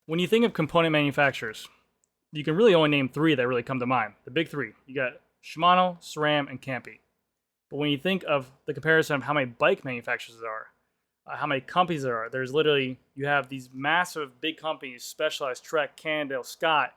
When you think of component manufacturers, you can really only name three that really come to mind. The big three. You got Shimano, Sram, and Campy. But when you think of the comparison of how many bike manufacturers there are, how many companies there are, there's literally, you have these massive big companies, Specialized, Trek, Cannondale, Scott,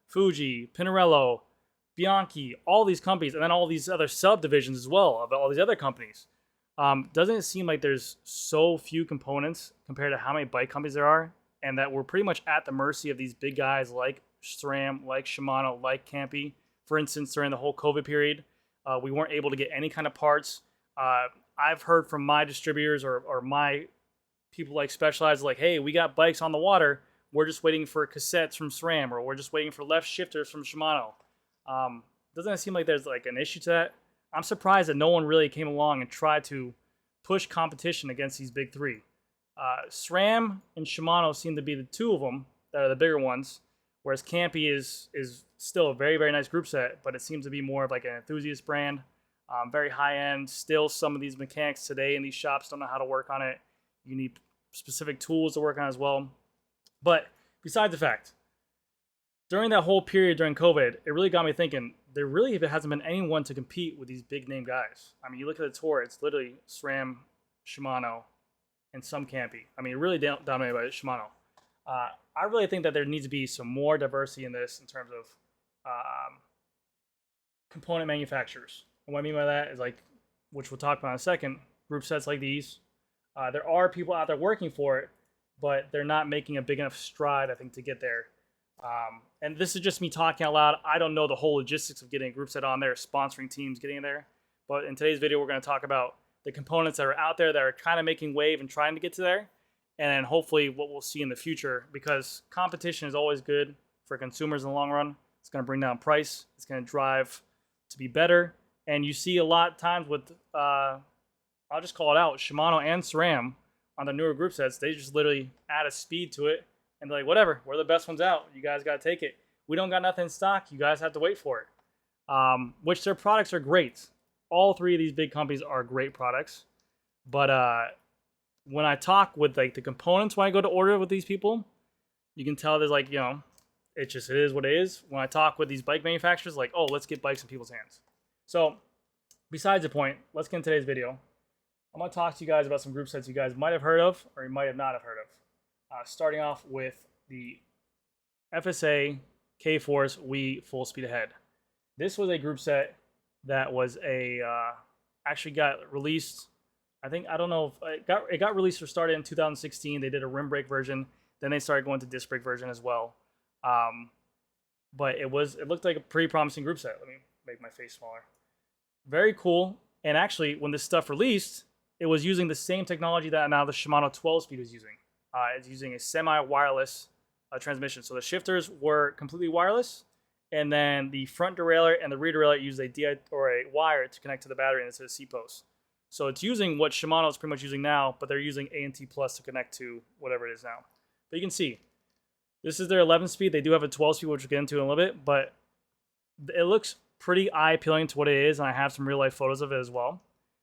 Fuji, Pinarello, Bianchi, all these companies, and then all these other subdivisions as well of all these other companies. Doesn't it seem like there's so few components compared to how many bike companies there are, and that we're pretty much at the mercy of these big guys like SRAM, like Shimano, like Campy? For instance, during the whole COVID period, we weren't able to get any kind of parts. I've heard from my distributors or my people like Specialized, like, hey, we got bikes on the water. We're just waiting for cassettes from SRAM, or we're just waiting for left shifters from Shimano. Doesn't it seem like there's like an issue to that? I'm surprised that no one really came along and tried to push competition against these big three. SRAM and Shimano seem to be the two of them that are the bigger ones, whereas Campy is still a very, very nice group set, but it seems to be more of like an enthusiast brand, very high end. Still, some of these mechanics today in these shops don't know how to work on it. You need specific tools to work on as well. But besides the fact, during that whole period during COVID, it really got me thinking, there really hasn't been anyone to compete with these big name guys. I mean, you look at the tour, it's literally SRAM, Shimano, and some Campy. I mean, really dominated by Shimano. I really think that there needs to be some more diversity in this in terms of component manufacturers. And what I mean by that is, like, which we'll talk about in a second, group sets like these. There are people out there working for it, but they're not making a big enough stride, I think, to get there. And this is just me talking out loud. I don't know the whole logistics of getting a group set on there, sponsoring teams, getting there. But in today's video, we're going to talk about the components that are out there that are kind of making wave and trying to get to there. And then hopefully what we'll see in the future, because competition is always good for consumers in the long run. It's going to bring down price. It's going to drive to be better. And you see a lot of times with, I'll just call it out, Shimano and SRAM on the newer group sets, they just literally add a speed to it. And they're like, whatever, we're the best ones out. You guys got to take it. We don't got nothing in stock. You guys have to wait for it. Which their products are great. All three of these big companies are great products. But when I talk with like the components, when I go to order with these people, you can tell there's like, it is what it is. When I talk with these bike manufacturers, like, oh, let's get bikes in people's hands. So besides the point, let's get into today's video. I'm going to talk to you guys about some group sets you guys might have heard of or you might have not have heard of. Starting off with the FSA K-Force WE Full Speed Ahead. This was a group set that was actually got released. I don't know if it got released or started in 2016. They did a rim brake version. Then they started going to disc brake version as well. But it looked like a pretty promising group set. Let me make my face smaller. Very cool. And actually, when this stuff released, it was using the same technology that now the Shimano 12-speed is using. It's using a semi-wireless transmission. So the shifters were completely wireless, and then the front derailleur and the rear derailleur used a wire to connect to the battery instead of C post. So it's using what Shimano is pretty much using now, but they're using A&T Plus to connect to whatever it is now. But you can see, this is their 11-speed. They do have a 12-speed, which we'll get into in a little bit, but it looks pretty eye-appealing to what it is, and I have some real-life photos of it as well.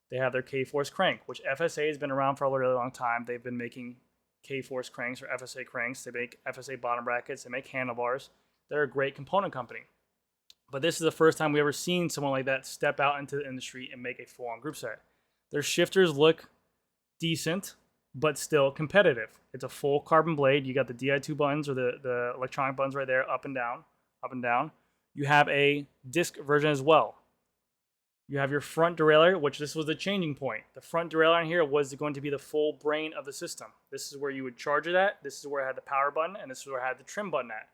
They have their K-Force crank, which FSA has been around for a really long time. They've been making K-Force cranks or FSA cranks. They make FSA bottom brackets. They make handlebars. They're a great component company. But this is the first time we've ever seen someone like that step out into the industry and make a full-on group set. Their shifters look decent, but still competitive. It's a full carbon blade. You got the Di2 buttons or the electronic buttons right there, up and down, up and down. You have a disc version as well. You have your front derailleur, which this was the changing point. The front derailleur on here was going to be the full brain of the system. This is where you would charge it at. This is where I had the power button, and this is where I had the trim button at.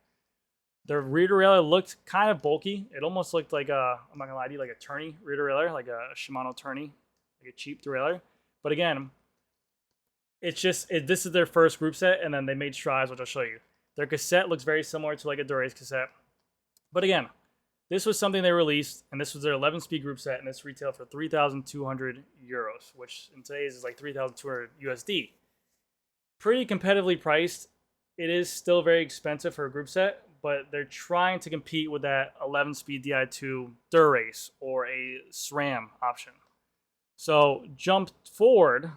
The rear derailleur looked kind of bulky. It almost looked like I'm not gonna lie to you, like a tourney rear derailleur, like a Shimano tourney, like a cheap derailleur. But again, it's just, this is their first group set, and then they made strides, which I'll show you. Their cassette looks very similar to like a Durace cassette. But again, this was something they released, and this was their 11-speed group set, and this retailed for 3,200 euros, which in today's is like 3,200 USD. Pretty competitively priced. It is still very expensive for a group set, but they're trying to compete with that 11-speed Di2 Durace or a SRAM option. So jump forward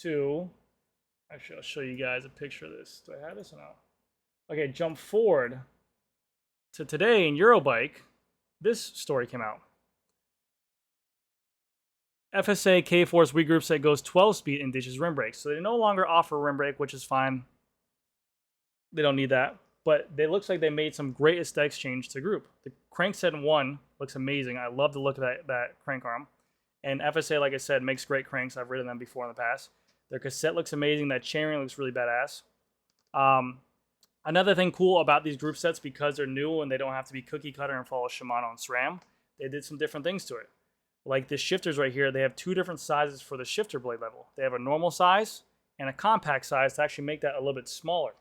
to, Actually, I'll show you guys a picture of this. Do I have this or no? Okay, jump forward to today in Eurobike. This story came out. FSA K-Force Wii group set goes 12 speed and ditches rim brakes. So they no longer offer rim brake, which is fine. They don't need that. But it looks like they made some great aesthetics change to group. The crankset in 1 looks amazing. I love the look of that crank arm. And FSA, like I said, makes great cranks. I've ridden them before in the past. Their cassette looks amazing. That chainring looks really badass. Another thing cool about these group sets, because they're new and they don't have to be cookie cutter and follow Shimano and Sram, they did some different things to it. Like the shifters right here, they have 2 different sizes for the shifter blade level. They have a normal size and a compact size to actually make that a little bit smaller.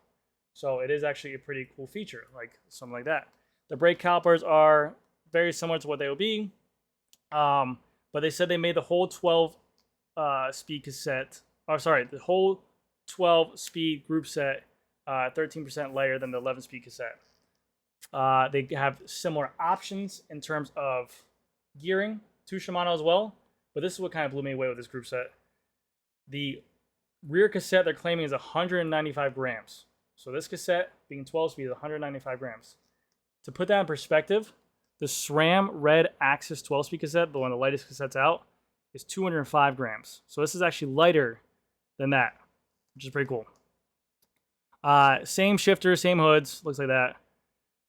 So it is actually a pretty cool feature, like something like that. The brake calipers are very similar to what they will be, but they said they made the whole 12 speed cassette, or sorry, the whole 12 speed group set 13% lighter than the 11 speed cassette. They have similar options in terms of gearing to Shimano as well, but this is what kind of blew me away with this group set. The rear cassette they're claiming is 195 grams. So this cassette, being 12 speed, is 195 grams. To put that in perspective, the SRAM Red Axis 12 speed cassette, the one of the lightest cassettes out, is 205 grams. So this is actually lighter than that, which is pretty cool. Same shifter, same hoods, looks like that.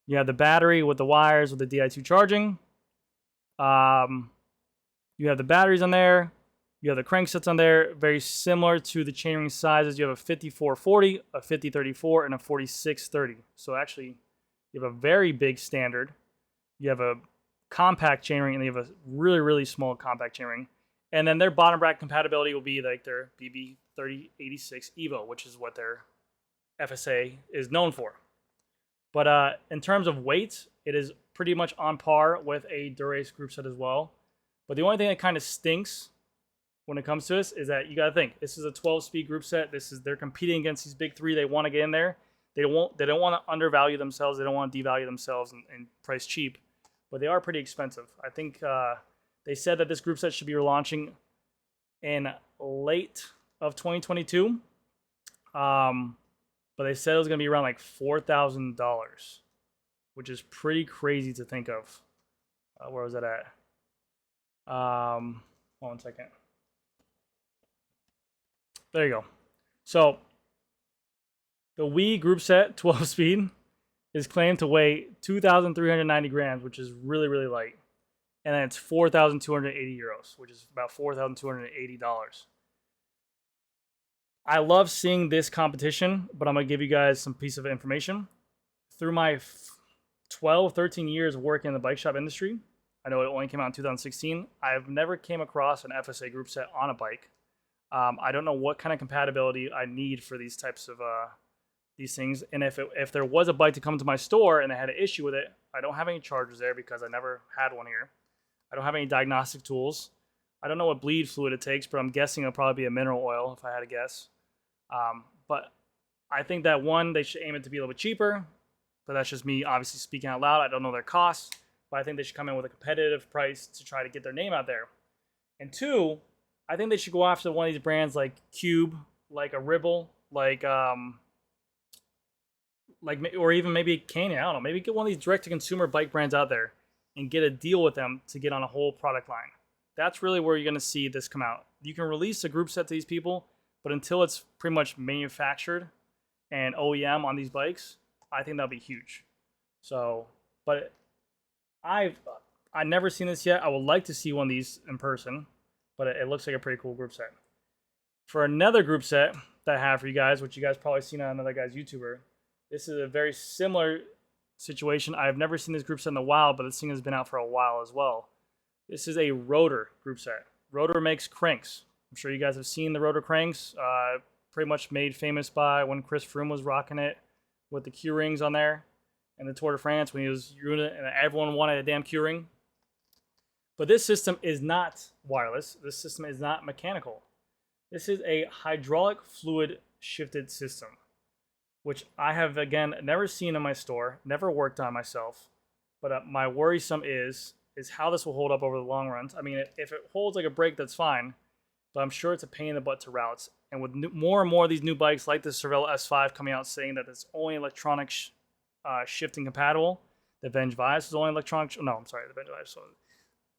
You have the battery with the wires with the Di2 charging. You have the batteries on there. You have the cranksets on there, very similar to the chainring sizes. You have a 5440, a 5034, and a 4630. So actually, you have a very big standard. You have a compact chainring, and you have a really, really small compact chainring. And then their bottom bracket compatibility will be like their BB3086 Evo, which is what their FSA is known for. But in terms of weight, it is pretty much on par with a Dura-Ace group set as well. But the only thing that kind of stinks when it comes to this is that you got to think, this is a 12-speed group set. They're competing against these big three. They want to get in there. They don't want to undervalue themselves. They don't want to devalue themselves and price cheap. But they are pretty expensive. I think they said that this group set should be launching in late of 2022. But they said it was going to be around like $4,000, which is pretty crazy to think of. Where was that at? 1 second. There you go. So the Wii group set 12 speed is claimed to weigh 2,390 grams, which is really, really light. And then it's 4,280 euros, which is about $4,280. I love seeing this competition, but I'm going to give you guys some piece of information. Through my 12, 13 years working in the bike shop industry, I know it only came out in 2016, I've never came across an FSA group set on a bike. I don't know what kind of compatibility I need for these types of these things. And if there was a bike to come to my store and they had an issue with it, I don't have any chargers there because I never had one here. I don't have any diagnostic tools. I don't know what bleed fluid it takes, but I'm guessing it'll probably be a mineral oil if I had to guess. But I think that one, they should aim it to be a little bit cheaper, but that's just me obviously speaking out loud. I don't know their costs, but I think they should come in with a competitive price to try to get their name out there. And 2, I think they should go after one of these brands like Cube, like a Ribble, like or even maybe Canyon. I don't know. Maybe get one of these direct-to-consumer bike brands out there and get a deal with them to get on a whole product line. That's really where you're going to see this come out. You can release a group set to these people, but until it's pretty much manufactured and OEM on these bikes, I think that'll be huge. So, but I've never seen this yet. I would like to see one of these in person, but it looks like a pretty cool group set. For another group set that I have for you guys, which you guys probably seen on another guy's YouTuber, this is a very similar situation. I've never seen this group set in the wild, but this thing has been out for a while as well. This is a Rotor group set. Rotor makes cranks. I'm sure you guys have seen the Rotor cranks. Pretty much made famous by when Chris Froome was rocking it with the Q rings on there, and the Tour de France when he was doing it, and everyone wanted a damn Q ring. But this system is not wireless. This system is not mechanical. This is a hydraulic fluid shifted system, which I have, again, never seen in my store, never worked on myself. But my worrisome is how this will hold up over the long run. I mean, if it holds like a brake, that's fine, but I'm sure it's a pain in the butt to route. And with more and more of these new bikes like the Cervelo S5 coming out saying that it's only electronic shifting compatible, the Venge Vice is only electronic. No, I'm sorry, the Venge Vice. So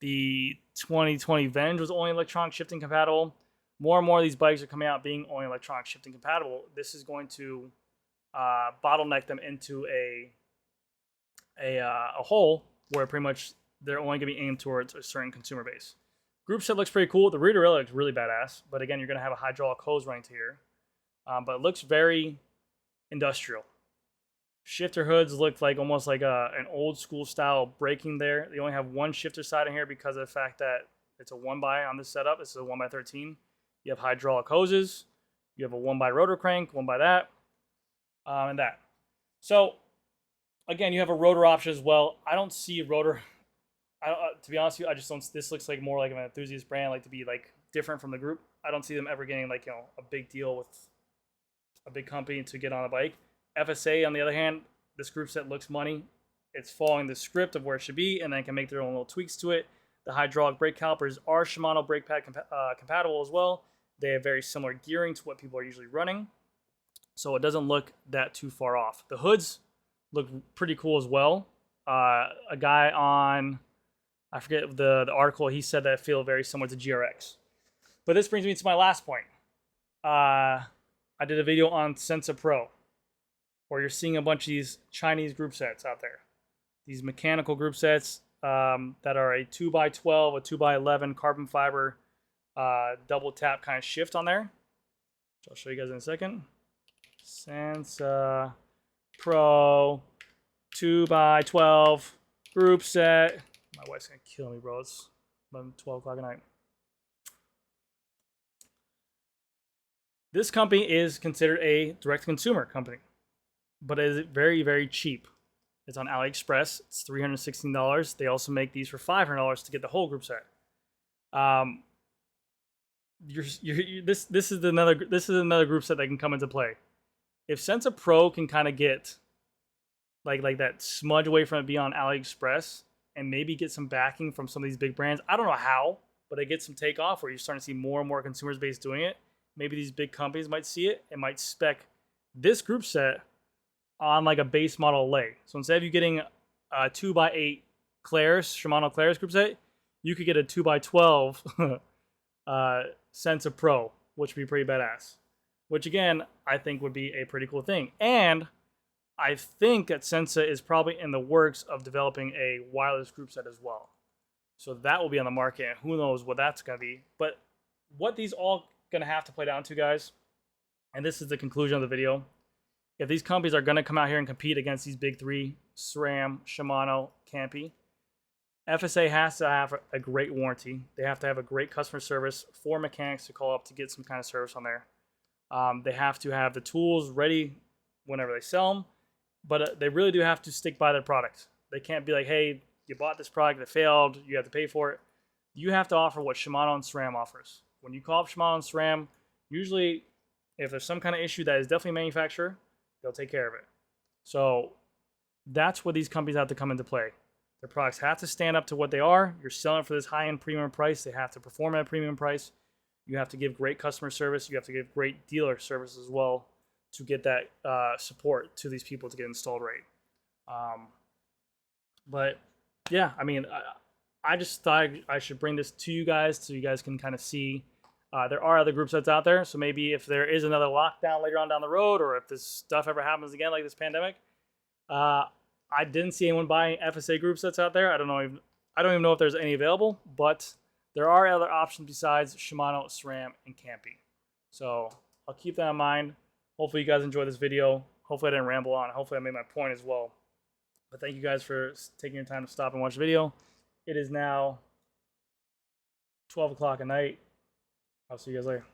the 2020 Venge was only electronic shifting compatible. More and more of these bikes are coming out being only electronic shifting compatible. This is going to bottleneck them into a hole where pretty much they're only going to be aimed towards a certain consumer base. Group set looks pretty cool. The rear derailleur looks really badass, but again, you're going to have a hydraulic hose running to here. But it looks very industrial. Shifter hoods look like almost like an old school style braking there. They only have one shifter side in here because of the fact that it's a 1x on this setup. This is a 1x13. You have hydraulic hoses. You have a 1x rotor crank, 1x that, and that. So, again, you have a rotor option as well. I don't see a rotor. To be honest with you, I just don't. This looks like more like an enthusiast brand, like to be like different from the group. I don't see them ever getting like a big deal with a big company to get on a bike. FSA, on the other hand, this group set looks money. It's following the script of where it should be, and then can make their own little tweaks to it. The hydraulic brake calipers are Shimano brake pad compatible as well. They have very similar gearing to what people are usually running, so it doesn't look that too far off. The hoods look pretty cool as well. A guy on, I forget the article, he said that it feel very similar to GRX. But this brings me to my last point. I did a video on Sensa Pro, where you're seeing a bunch of these Chinese group sets out there. These mechanical group sets that are a 2x12, a 2x11 carbon fiber double tap kind of shift on there. Which I'll show you guys in a second. Sensa Pro 2x12 group set. My wife's gonna kill me, bro. It's 12 o'clock at night. This company is considered a direct-to-consumer company, but it is very, very cheap. It's on AliExpress. It's $316. They also make these for $500 to get the whole group set. This is another group set that can come into play. If Sensa Pro can kind of get like that smudge away from it being on AliExpress and maybe get some backing from some of these big brands, I don't know how, but it gets some takeoff where you're starting to see more and more consumers base doing it. Maybe these big companies might see it and might spec this group set on like a base model lay. So instead of you getting a 2x8 Claire's, Shimano Claire's group set, you could get a 2x12 Sensa Pro, which would be pretty badass. Which again, I think would be a pretty cool thing. And I think that Sensa is probably in the works of developing a wireless group set as well. So that will be on the market, and who knows what that's going to be. But what these all going to have to play down to, guys, and this is the conclusion of the video, if these companies are going to come out here and compete against these big three, SRAM, Shimano, Campy, FSA has to have a great warranty. They have to have a great customer service for mechanics to call up to get some kind of service on there. They have to have the tools ready whenever they sell them, but they really do have to stick by their product. They can't be like, hey, you bought this product that failed, you have to pay for it. You have to offer what Shimano and SRAM offers. When you call up Shimano and SRAM, usually if there's some kind of issue that is definitely manufacturer, they'll take care of it. So that's where these companies have to come into play. Their products have to stand up to what they are. You're selling for this high-end premium price. They have to perform at a premium price. You have to give great customer service. You have to give great dealer service as well to get that support to these people to get installed right. But yeah, I mean, I just thought I should bring this to you guys so you guys can kind of see. There are other group sets out there, so maybe if there is another lockdown later on down the road, or if this stuff ever happens again, like this pandemic, I didn't see anyone buying FSA group sets out there. I don't even know if there's any available, but there are other options besides Shimano, SRAM, and Campy. So I'll keep that in mind. Hopefully you guys enjoyed this video. Hopefully I didn't ramble on. Hopefully I made my point as well. But thank you guys for taking your time to stop and watch the video. It is now 12 o'clock at night. I'll see you guys later.